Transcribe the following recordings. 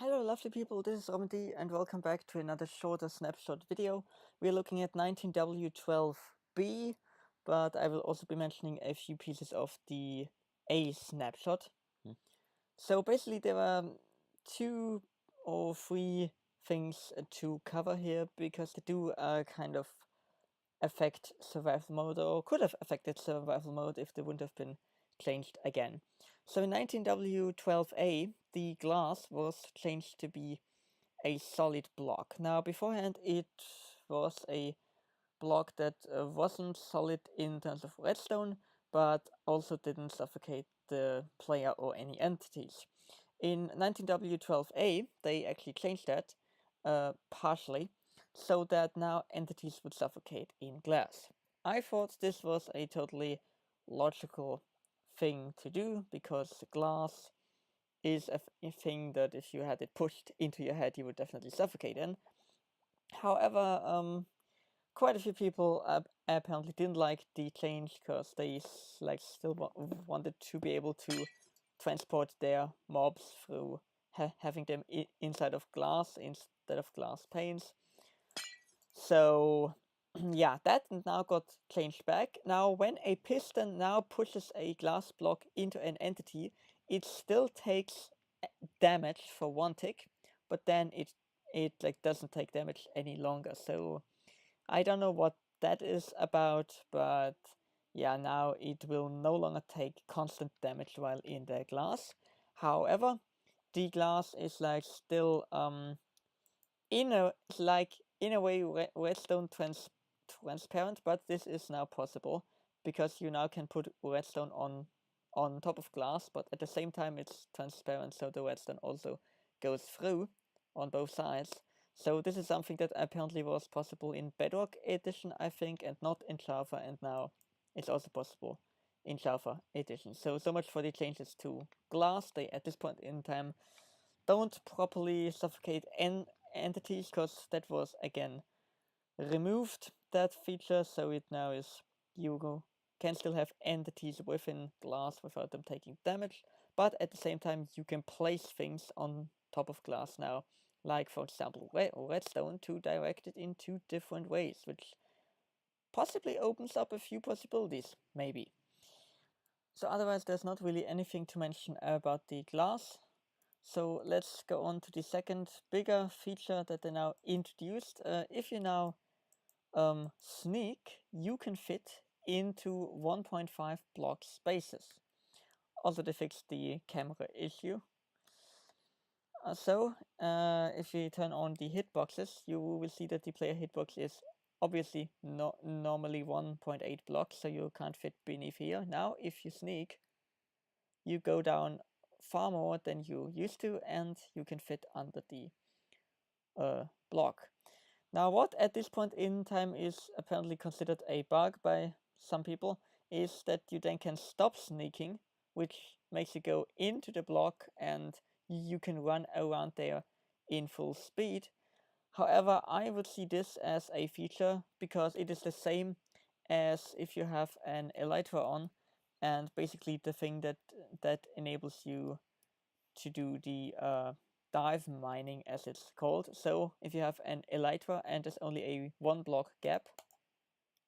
Hello lovely people, this is Romedy and welcome back to another shorter snapshot video. We're looking at 19w12b, but I will also be mentioning a few pieces of the A snapshot. So basically there are 2 or 3 things to cover here, because they do kind of affect survival mode, or could have affected survival mode if they wouldn't have been changed again. So in 19w12a, the glass was changed to be a solid block. Now beforehand it was a block that wasn't solid in terms of redstone, but also didn't suffocate the player or any entities. In 19w12a they actually changed that partially, so that now entities would suffocate in glass. I thought this was a totally logical thing to do, because glass is a thing that if you had it pushed into your head you would definitely suffocate in. However, quite a few people apparently didn't like the change, because they still wanted to be able to transport their mobs through having them inside of glass instead of glass panes. So yeah, that now got changed back. Now when a piston now pushes a glass block into an entity, it still takes damage for 1 tick, but then it like doesn't take damage any longer. So I don't know what that is about, but yeah, now it will no longer take constant damage while in the glass. However, the glass is like still in a way redstone transparent, but this is now possible because you now can put redstone on top of glass, but at the same time it's transparent, so the redstone also goes through on both sides. So this is something that apparently was possible in Bedrock Edition, I think, and not in Java, and now it's also possible in Java Edition. So much for the changes to glass. They at this point in time don't properly suffocate entities, because that was again removed, that feature. So it now is you can still have entities within glass without them taking damage, but at the same time you can place things on top of glass now, like for example redstone, to direct it in 2 different ways, which possibly opens up a few possibilities, maybe. So otherwise there's not really anything to mention about the glass. So let's go on to the second bigger feature that they now introduced. If you now sneak, you can fit into 1.5 block spaces. Also, they fixed the camera issue. If you turn on the hitboxes, you will see that the player hitbox is obviously normally 1.8 blocks, so you can't fit beneath here. Now, if you sneak, you go down far more than you used to, and you can fit under the block. Now, what at this point in time is apparently considered a bug by some people is that you then can stop sneaking, which makes you go into the block and you can run around there in full speed. However, I would see this as a feature, because it is the same as if you have an elytra on, and basically the thing that enables you to do the dive mining, as it's called. So if you have an elytra and there's only a 1 block gap,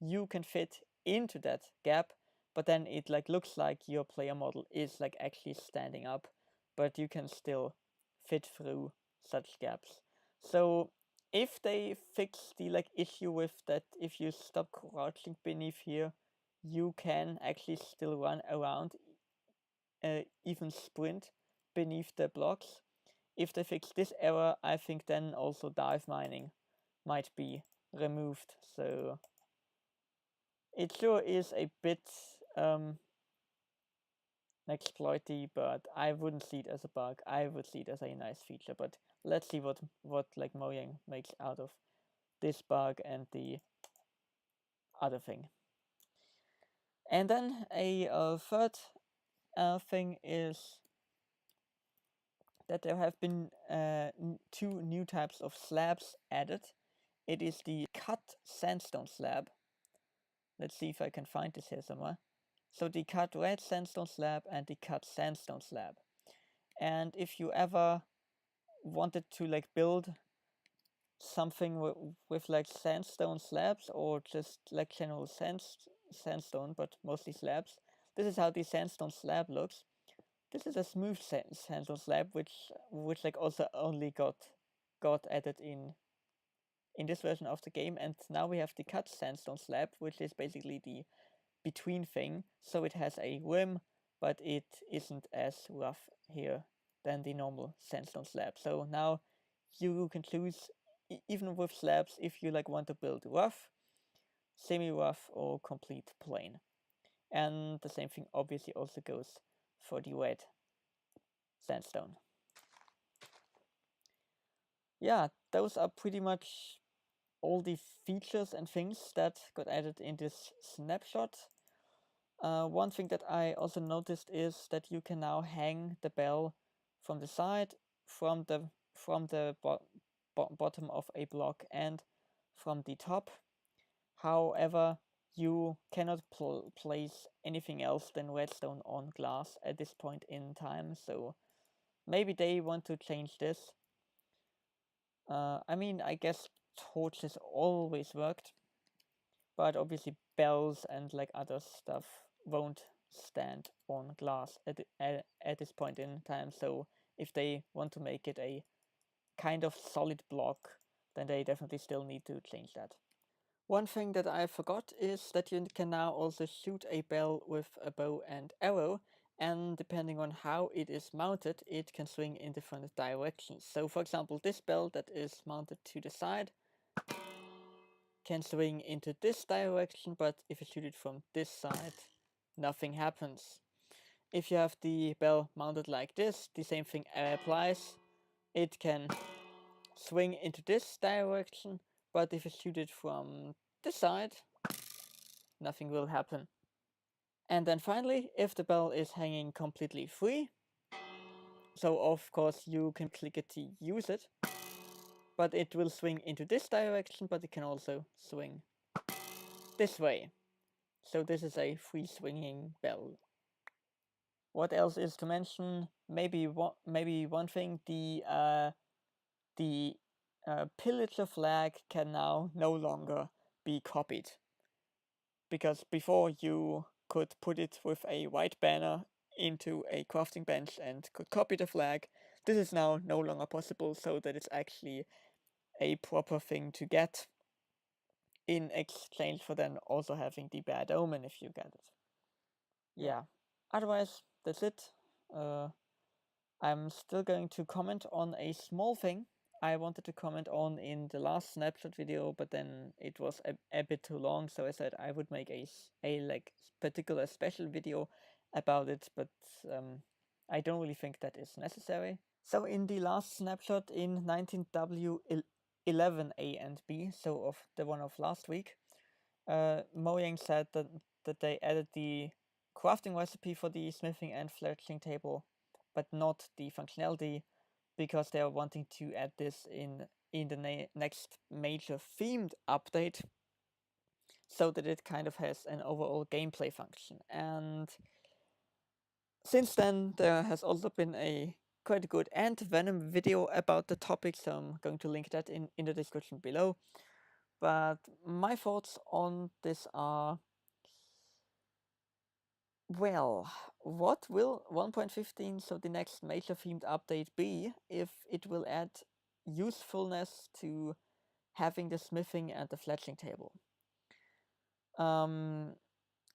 you can fit into that gap, but then it looks like your player model is actually standing up, but you can still fit through such gaps. So if they fix the issue with that, if you stop crouching beneath here, you can actually still run around, even sprint beneath the blocks. If they fix this error, I think then also dive mining might be removed. So it sure is a bit exploity, but I wouldn't see it as a bug. I would see it as a nice feature. But let's see what Mojang makes out of this bug and the other thing. And then a third thing is that there have been 2 new types of slabs added. It is the cut sandstone slab. Let's see if I can find this here somewhere. So the cut red sandstone slab and the cut sandstone slab. And if you ever wanted to like build something with like sandstone slabs, or just like general sandstone, but mostly slabs, this is how the sandstone slab looks. This is a smooth sandstone slab, which like also only got added in this version of the game. And now we have the cut sandstone slab, which is basically the between thing. So it has a rim, but it isn't as rough here than the normal sandstone slab. So now you can choose, even with slabs, if you like want to build rough, semi-rough, or complete plain. And the same thing obviously also goes for the red sandstone. Yeah, those are pretty much all the features and things that got added in this snapshot. One thing that I also noticed is that you can now hang the bell from the side, from the bottom of a block, and from the top. However, you cannot place anything else than redstone on glass at this point in time, so maybe they want to change this. I mean, I guess torches always worked, but obviously bells and like other stuff won't stand on glass at this point in time. So if they want to make it a kind of solid block, then they definitely still need to change that. One thing that I forgot is that you can now also shoot a bell with a bow and arrow, and depending on how it is mounted, it can swing in different directions. So for example, this bell that is mounted to the side can swing into this direction, but if you shoot it from this side, nothing happens. If you have the bell mounted like this, the same thing applies. It can swing into this direction, but if you shoot it from this side, nothing will happen. And then finally, if the bell is hanging completely free, so of course you can click it to use it, but it will swing into this direction, but it can also swing this way. So this is a free swinging bell. What else is to mention? Maybe one thing, the pillager flag can now no longer be copied. Because before you could put it with a white banner into a crafting bench and could copy the flag. This is now no longer possible, so that it's actually a proper thing to get in exchange for then also having the bad omen if you get it. Yeah. Otherwise, that's it. I'm still going to comment on a small thing I wanted to comment on in the last snapshot video, but then it was a bit too long, so I said I would make a like particular special video about it, but I don't really think that is necessary. So in the last snapshot in 19w12a and b, so of the one of last week, Mojang said that they added the crafting recipe for the smithing and fletching table, but not the functionality, because they are wanting to add this in the next major themed update, so that it kind of has an overall gameplay function. And since then, there has also been a quite good and Venom video about the topic, so I'm going to link that in the description below. But my thoughts on this are, well, what will 1.15, so the next major themed update, be if it will add usefulness to having the smithing and the fletching table?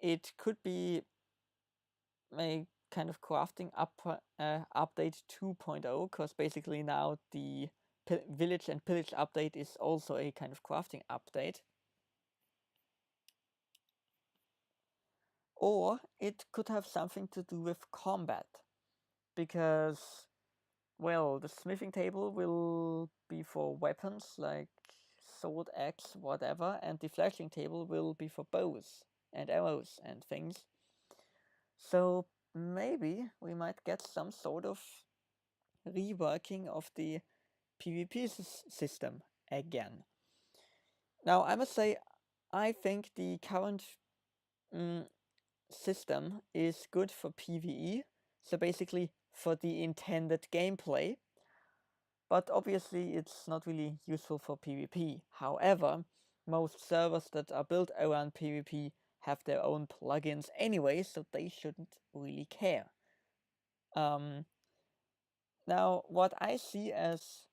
It could be a kind of crafting update 2.0, because basically now the village and pillage update is also a kind of crafting update. Or it could have something to do with combat, because, well, the smithing table will be for weapons like sword, axe, whatever, and the fletching table will be for bows and arrows and things. So maybe we might get some sort of reworking of the PvP system again. Now, I must say, I think the current system is good for PvE, so basically for the intended gameplay. but obviously it's not really useful for PvP. However, most servers that are built around PvP have their own plugins anyway, so they shouldn't really care. Now, what I see as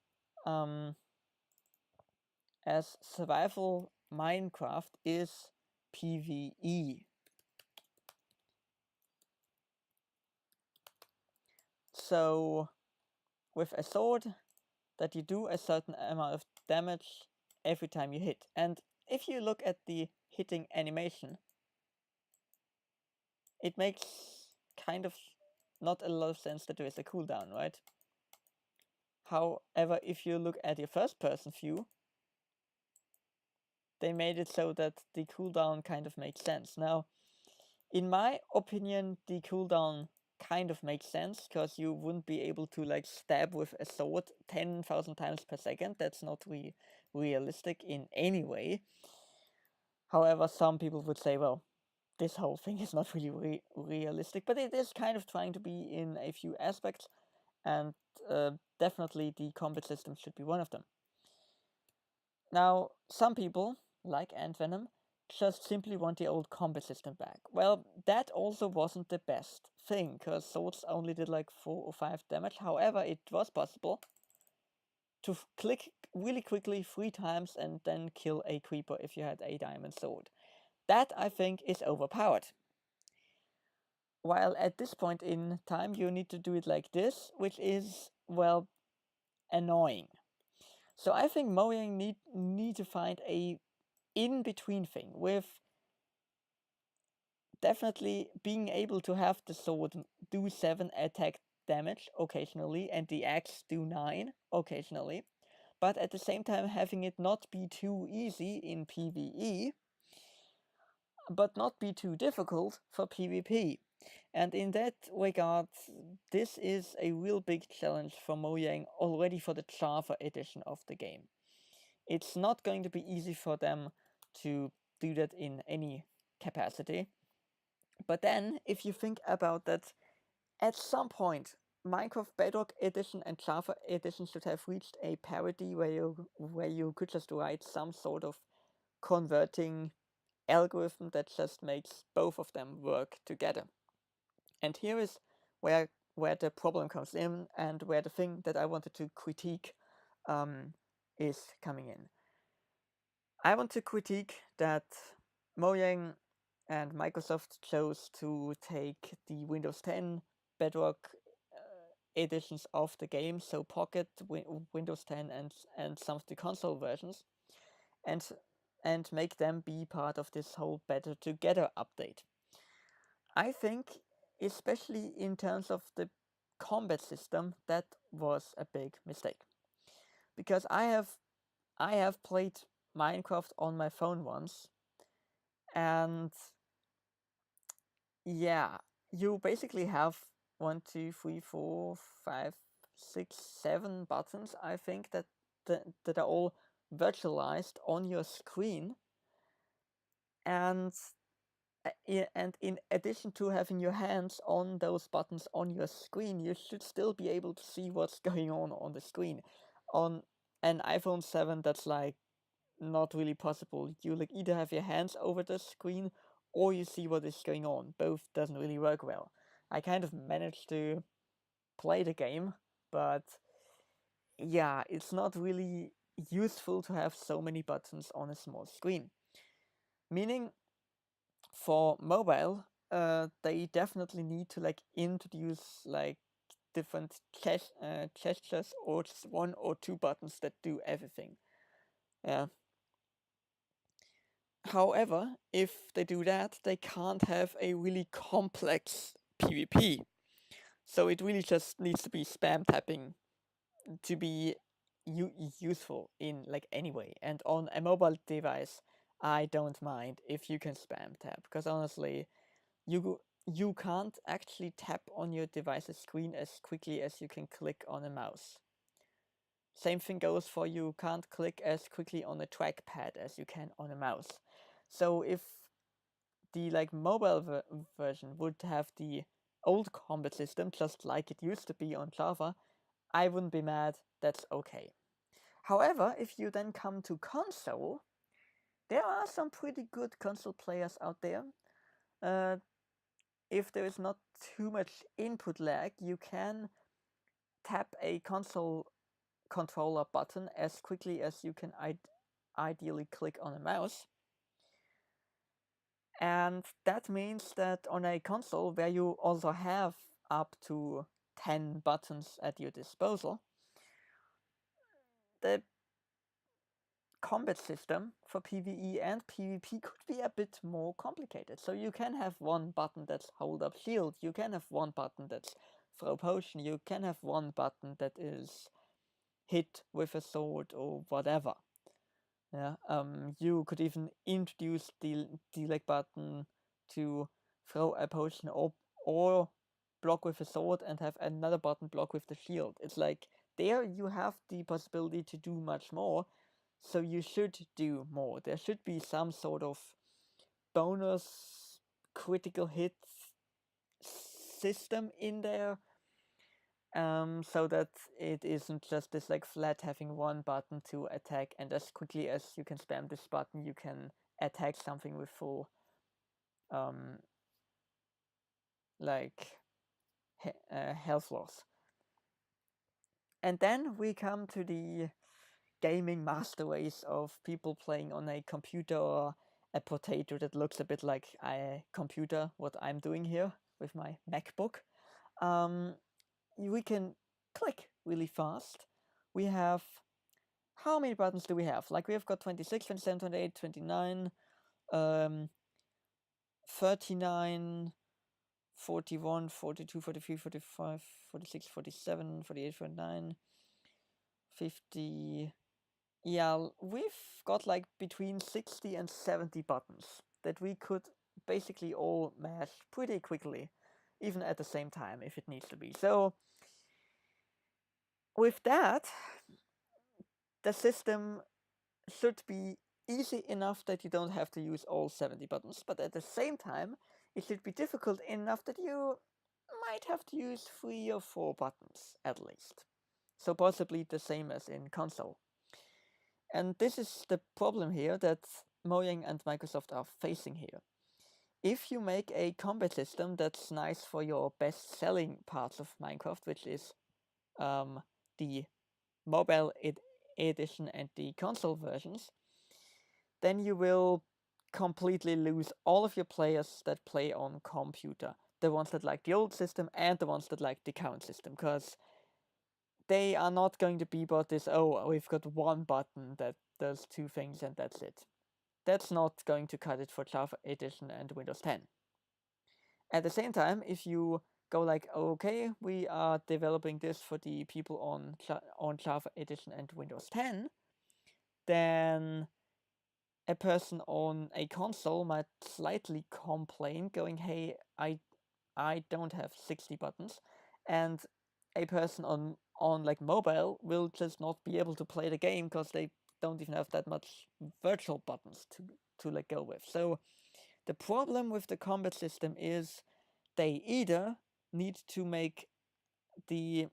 survival Minecraft is PvE. So, with a sword, that you do a certain amount of damage every time you hit. And if you look at the hitting animation, it makes kind of not a lot of sense that there is a cooldown, right? However, if you look at your first person view, they made it so that the cooldown kind of makes sense. Now, in my opinion, the cooldown kind of makes sense, because you wouldn't be able to like stab with a sword 10,000 times per second. That's not realistic in any way. However, some people would say, well, this whole thing is not really realistic, but it is kind of trying to be in a few aspects, and definitely the combat system should be one of them. Now, some people, like Antvenom, just simply want the old combat system back. Well, that also wasn't the best thing, because swords only did like 4 or 5 damage. However, it was possible to click really quickly 3 times and then kill a creeper if you had a diamond sword. That, I think, is overpowered. While at this point in time, you need to do it like this, which is, well, annoying. So I think Mojang need to find a in-between thing, with definitely being able to have the sword do 7 attack damage occasionally and the axe do 9 occasionally, but at the same time having it not be too easy in PvE, but not be too difficult for PvP. And in that regard, this is a real big challenge for Mojang already for the Java edition of the game. It's not going to be easy for them to do that in any capacity. But then, if you think about that, at some point, Minecraft Bedrock Edition and Java Edition should have reached a parity where you could just write some sort of converting algorithm that just makes both of them work together. And here is where the problem comes in, and where the thing that I wanted to critique is coming in. I want to critique that Mojang and Microsoft chose to take the Windows 10 Bedrock editions of the game, so Pocket, Windows 10, and some of the console versions, and make them be part of this whole Better Together update. I think, especially in terms of the combat system, that was a big mistake. Because I have played Minecraft on my phone once, and yeah, you basically have 1, 2, 3, 4, 5, 6, 7 buttons, I think, that are all virtualized on your screen, and in addition to having your hands on those buttons on your screen, you should still be able to see what's going on the screen. On an iPhone 7, that's like not really possible. You like either have your hands over the screen or you see what is going on. Both doesn't really work well. I kind of managed to play the game, but yeah, it's not really useful to have so many buttons on a small screen. Meaning, for mobile, they definitely need to like introduce like different gestures, or just 1 or 2 buttons that do everything. Yeah. However, if they do that, they can't have a really complex PvP. So it really just needs to be spam tapping to be useful in like any way. And on a mobile device, I don't mind if you can spam tap, because honestly, you can't actually tap on your device's screen as quickly as you can click on a mouse. Same thing goes for you can't click as quickly on a trackpad as you can on a mouse. So if the like mobile version would have the old combat system, just like it used to be on Java, I wouldn't be mad, that's okay. However, if you then come to console, there are some pretty good console players out there. If there is not too much input lag, you can tap a console controller button as quickly as you can ideally click on a mouse. And that means that on a console where you also have up to 10 buttons at your disposal, the combat system for PvE and PvP could be a bit more complicated. So you can have one button that's hold up shield, you can have one button that's throw potion, you can have one button that is hit with a sword or whatever. Yeah, you could even introduce the delete button to throw a potion or block with a sword and have another button block with the shield. It's like there you have the possibility to do much more, so you should do more. There should be some sort of bonus critical hit system in there, so that it isn't just this like flat having one button to attack, and as quickly as you can spam this button you can attack something with full like health loss. And then we come to the gaming master race of people playing on a computer or a potato that looks a bit like a computer, what I'm doing here with my MacBook. We can click really fast. We have, how many buttons do we have? Like we have got 26, 27, 28, 29, 39, 41, 42, 43, 45, 46, 47, 48, 49, 50. Yeah, we've got like between 60 and 70 buttons that we could basically all mash pretty quickly, even at the same time if it needs to be. So with that, the system should be easy enough that you don't have to use all 70 buttons, but at the same time, it should be difficult enough that you might have to use 3 or 4 buttons at least. So possibly the same as in console. And this is the problem here that Mojang and Microsoft are facing here. If you make a combat system that's nice for your best-selling parts of Minecraft, which is the mobile edition and the console versions, then you will completely lose all of your players that play on computer. The ones that like the old system and the ones that like the current system, because they are not going to be about this, oh, we've got one button that does 2 things and that's it. That's not going to cut it for Java Edition and Windows 10. At the same time, if you go like, okay, we are developing this for the people on Java Edition and Windows 10, then a person on a console might slightly complain, going, hey, I don't have 60 buttons, and a person on like mobile will just not be able to play the game because they don't even have that much virtual buttons to let go with. So the problem with the combat system is they either need to make the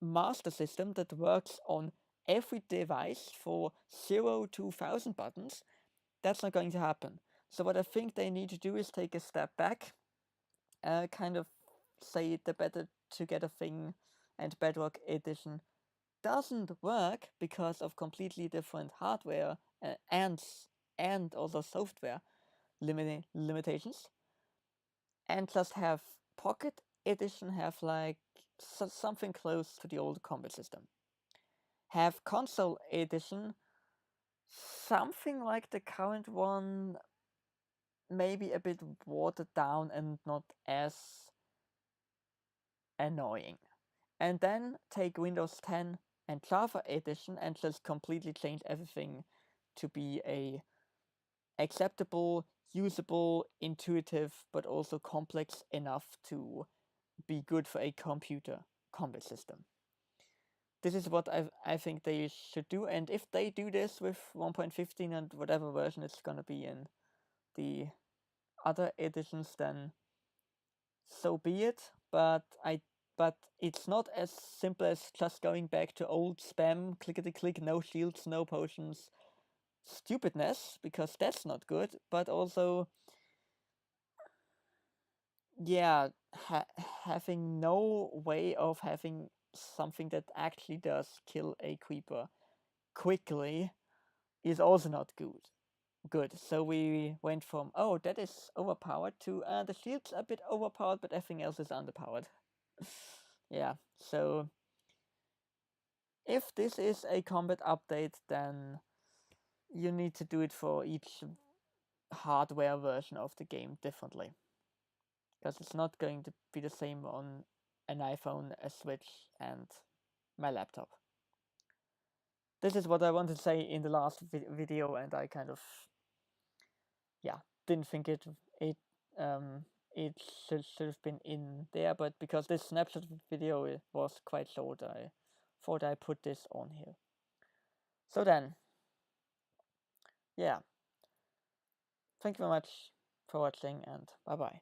master system that works on every device for 0 to 1000 buttons. That's not going to happen. So what I think they need to do is take a step back, kind of say the Better Together thing and Bedrock Edition doesn't work because of completely different hardware and also software limitations, and just have Pocket Edition have like something close to the old combat system. Have Console Edition something like the current one, maybe a bit watered down and not as annoying. And then take Windows 10 and Java Edition and just completely change everything to be a acceptable, usable, intuitive, but also complex enough to be good for a computer combat system. This is what I think they should do, and if they do this with 1.15 and whatever version it's gonna be in the other editions, then so be it. But I but it's not as simple as just going back to old spam, clickety-click, no shields, no potions, stupidness, because that's not good, but also, yeah, having no way of having something that actually does kill a creeper quickly is also not good. So we went from, oh, that is overpowered, to the shield's a bit overpowered, but everything else is underpowered. Yeah, so if this is a combat update, then you need to do it for each hardware version of the game differently, because it's not going to be the same on an iPhone, a Switch, and my laptop. This is what I wanted to say in the last video, and I kind of, yeah, didn't think it should have been in there, but because this snapshot video was quite short, I thought I put this on here. So then, yeah, thank you very much for watching, and bye bye.